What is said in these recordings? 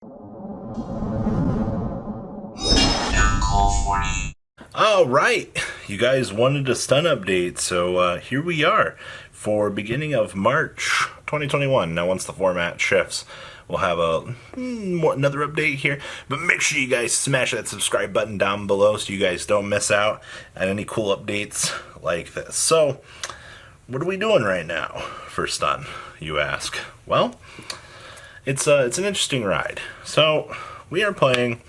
All right, you guys wanted a stun update, so here we are for beginning of March 2021. Now, once the format shifts, we'll have another update here. But make sure you guys smash that subscribe button down below so you guys don't miss out on any cool updates like this. So, what are we doing right now for stun, you ask? Well, it's an interesting ride. So, we are playing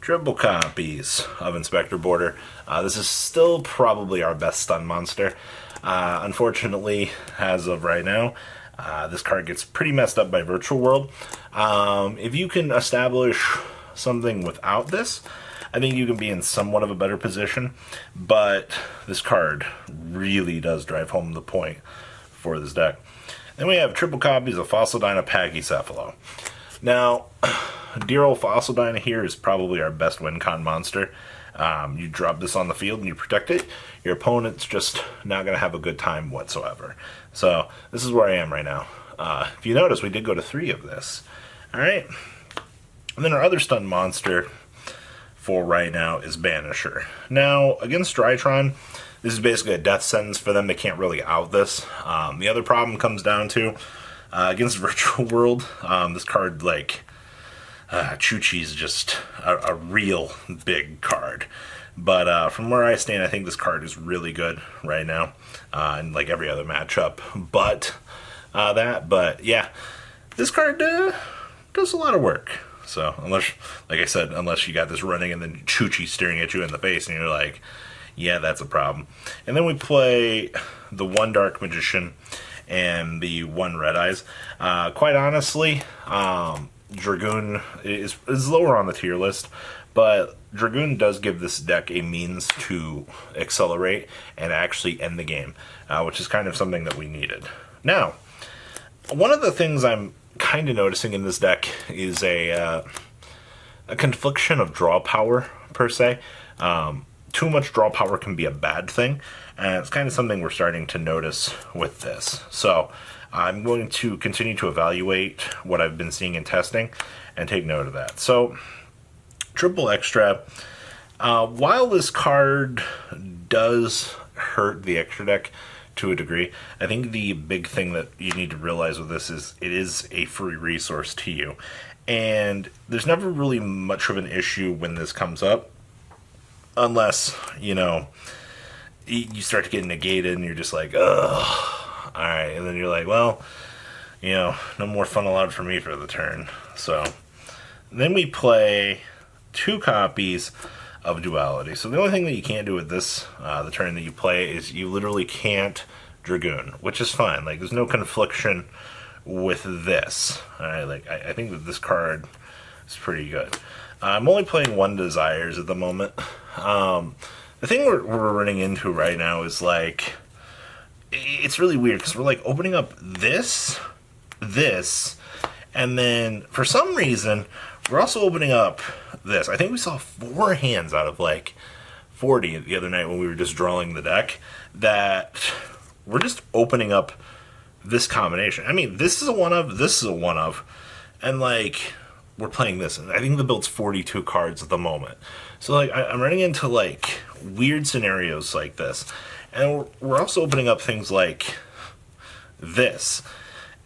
triple copies of Inspector Border. This is still probably our best stun monster. Unfortunately, as of right now, this card gets pretty messed up by Virtual World. If you can establish something without this, I think you can be in somewhat of a better position, but this card really does drive home the point for this deck. Then we have triple copies of Fossil Dyna Pachycephalo. Now, dear old Fossil Dyna here is probably our best win con monster. You drop this on the field and you protect it, your opponent's just not going to have a good time whatsoever. So, this is where I am right now. If you notice, we did go to 3 of this. Alright. And then our other stun monster for right now is Banisher. Now, against Drytron, this is basically a death sentence for them. They can't really out this. The other problem comes down to, against Virtual World, this card, Chuchi's just a real big card. But from where I stand, I think this card is really good right now, in like every other matchup. But yeah, this card does a lot of work. So unless, like I said, unless you got this running and then Chuchi staring at you in the face, and you're like, yeah, that's a problem. And then we play the 1 Dark Magician and the 1 Red Eyes. Quite honestly, Dragoon is lower on the tier list, but Dragoon does give this deck a means to accelerate and actually end the game, which is kind of something that we needed. Now, one of the things I'm kind of noticing in this deck is a confliction of draw power, per se. Too much draw power can be a bad thing, and it's kind of something we're starting to notice with this. So, I'm going to continue to evaluate what I've been seeing in testing and take note of that. So, triple extra. While this card does hurt the extra deck to a degree, I think the big thing that you need to realize with this is it is a free resource to you. And there's never really much of an issue when this comes up, unless, you start to get negated and you're just like, ugh. Alright, and then you're like, well, no more fun allowed for me for the turn. So, then we play 2 copies of Duality. So the only thing that you can't do with this, the turn that you play, is you literally can't Dragoon, which is fine. Like, there's no confliction with this. Alright, I think that this card is pretty good. I'm only playing 1 Desires at the moment. The thing we're running into right now is, it's really weird because we're opening up this, and then for some reason we're also opening up this. I think we saw 4 hands out of 40 the other night when we were just drawing the deck that we're just opening up this combination. I mean, this is a one of, this is a one of, and we're playing this, and I think the build's 42 cards at the moment. So I'm running into weird scenarios like this. And we're also opening up things like this.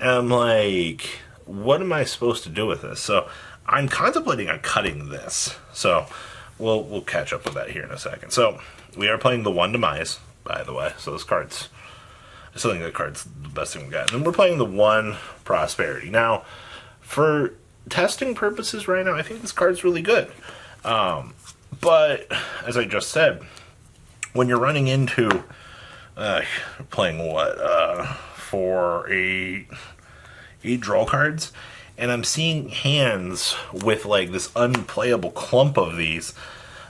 And I'm like, what am I supposed to do with this? So I'm contemplating on cutting this. So we'll catch up with that here in a second. So we are playing the 1 Demise, by the way. So I still think that card's the best thing we got. And then we're playing the 1 Prosperity. Now, for testing purposes right now, I think this card's really good. But, as I just said, when you're running into playing for 8 draw cards, and I'm seeing hands with this unplayable clump of these,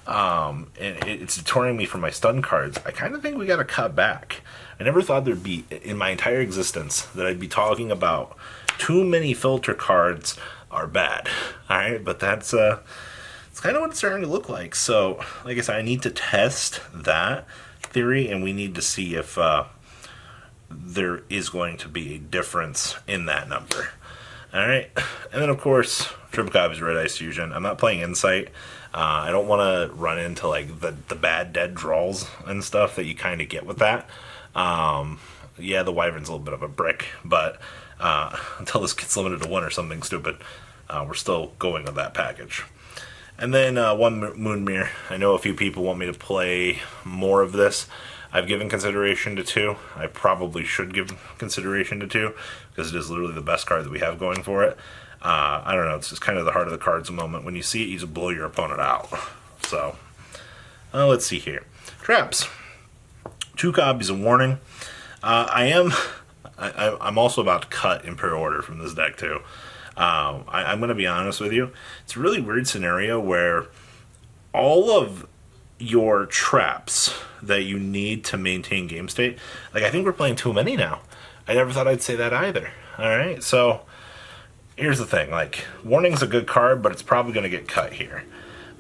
and it's deterring me from my stun cards. I kind of think we got to cut back. I never thought there'd be, in my entire existence, that I'd be talking about too many filter cards are bad. Alright, but that's it's kind of what it's starting to look like. So, like I said, I need to test that theory, and we need to see if there is going to be a difference in that number. Alright, and then of course, triple copies of Red Ice Fusion. I'm not playing Insight. I don't want to run into like the bad dead draws and stuff that you kind of get with that. Yeah, the Wyvern's a little bit of a brick, but until this gets limited to one or something stupid, we're still going with that package. And then one Moonmere. I know a few people want me to play more of this. I've given consideration to 2. I probably should give consideration to 2 because it is literally the best card that we have going for it. I don't know, it's just kind of the heart of the cards moment. When you see it, you just blow your opponent out. So, let's see here. Traps. 2 copies of Warning. I'm also about to cut Imperial Order from this deck too. I'm going to be honest with you. It's a really weird scenario where all of your traps that you need to maintain game state, like I think we're playing too many now. I never thought I'd say that either. Alright, so here's the thing, like Warning's a good card, but it's probably going to get cut here.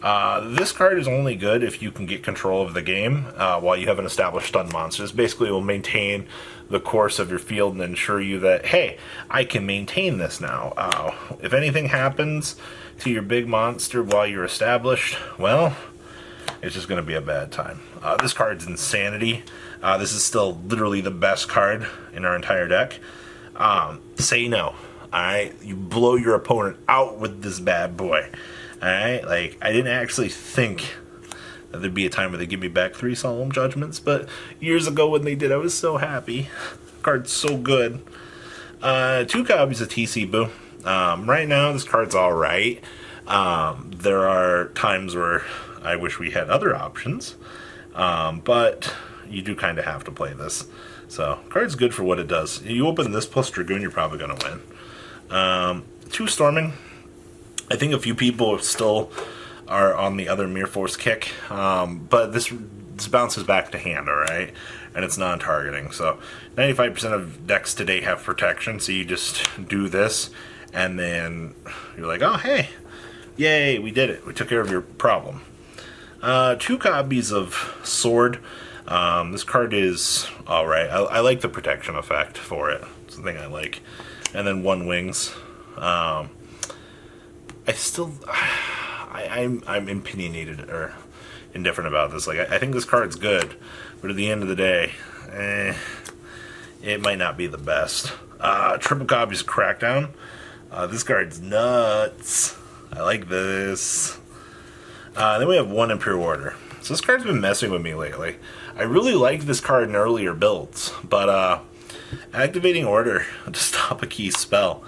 This card is only good if you can get control of the game while you have an established stun monster. This basically will maintain the course of your field and ensure you that, hey, I can maintain this now. If anything happens to your big monster while you're established, well, it's just going to be a bad time. This card's Insanity. This is still literally the best card in our entire deck. Say no. Alright? You blow your opponent out with this bad boy. Alright? Like, I didn't actually think that there'd be a time where they give me back 3 Solemn Judgments, but years ago when they did, I was so happy. Card's so good. 2 copies of TC Boo. Right now, this card's alright. There are times where I wish we had other options, but you do kind of have to play this. So, card's good for what it does. You open this plus Dragoon, you're probably going to win. 2 Storming. I think a few people still are on the other Mirror Force kick, but this bounces back to hand, alright? And it's non-targeting, so 95% of decks today have protection, so you just do this, and then you're like, oh, hey, yay, we did it. We took care of your problem. 2 copies of Sword. This card is alright. I like the protection effect for it. It's the thing I like. And then 1 Wings. I'm opinionated or indifferent about this. Like, I think this card's good, but at the end of the day, it might not be the best. Triple copies of Crackdown. This card's nuts. I like this. Then we have 1 Imperial Order. So this card's been messing with me lately. I really liked this card in earlier builds, but activating Order to stop a key spell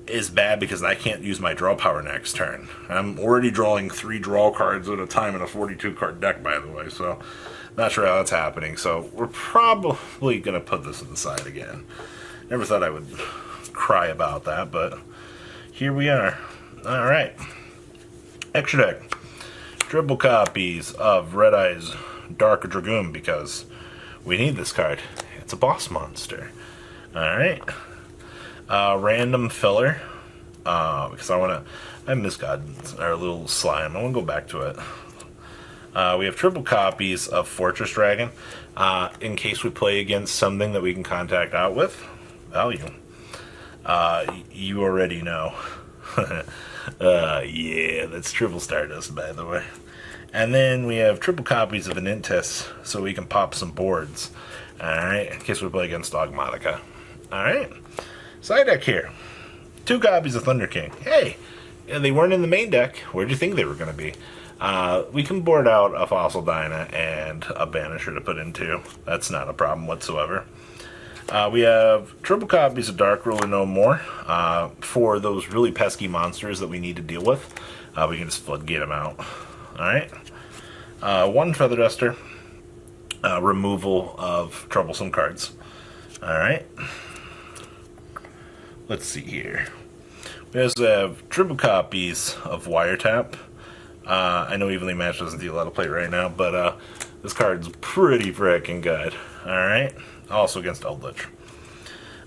is bad because I can't use my draw power next turn. I'm already drawing 3 draw cards at a time in a 42 card deck, by the way, so not sure how that's happening. So we're probably going to put this to the side again. Never thought I would cry about that, but here we are. Alright. Extra deck. Triple copies of Red Eyes Dark Dragoon because we need this card. It's a boss monster. Alright. Random filler. Because I miss God, our little slime. I want to go back to it. We have triple copies of Fortress Dragon. In case we play against something that we can contact out with. Value. You already know. Yeah, that's triple Stardust, by the way. And then we have triple copies of Anintis, so we can pop some boards. Alright, in case we play against Dogmatica. Alright, side deck here. 2 copies of Thunder King. Hey, they weren't in the main deck. Where do you think they were going to be? We can board out a Fossil Dyna and a Banisher to put into. That's not a problem whatsoever. We have triple copies of Dark Ruler No More for those really pesky monsters that we need to deal with. We can just floodgate them out. Alright. 1 Feather Duster. Removal of troublesome cards. Alright. Let's see here. We also have triple copies of Wiretap. I know Evenly Match doesn't deal a lot of play right now, but this card's pretty freaking good. Alright. Also against Eldritch.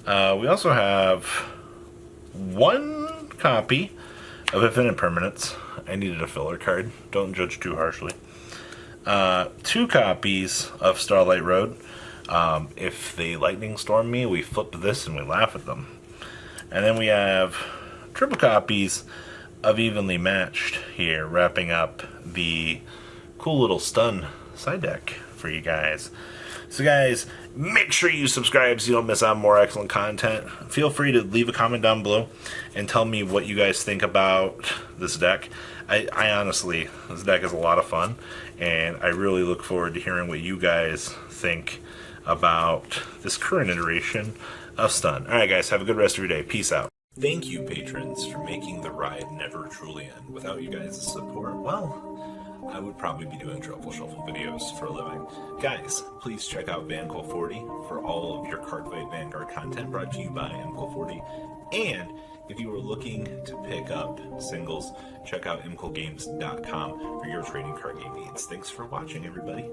We also have 1 copy of Infinite Permanence. I needed a filler card. Don't judge too harshly. 2 copies of Starlight Road. If they lightning storm me, we flip this and we laugh at them. And then we have triple copies of Evenly Matched here, wrapping up the cool little stun side deck for you guys. So guys, make sure you subscribe so you don't miss out on more excellent content. Feel free to leave a comment down below and tell me what you guys think about this deck. I honestly, this deck is a lot of fun, and I really look forward to hearing what you guys think about this current iteration of Stun. Alright guys, have a good rest of your day. Peace out. Thank you, patrons, for making the ride never truly end. Without you guys' support, well, I would probably be doing Truffle Shuffle videos for a living. Guys, please check out VanCool40 for all of your Cardfight Vanguard content brought to you by MCool40. And if you are looking to pick up singles, check out mcoolgames.com for your trading card game needs. Thanks for watching, everybody.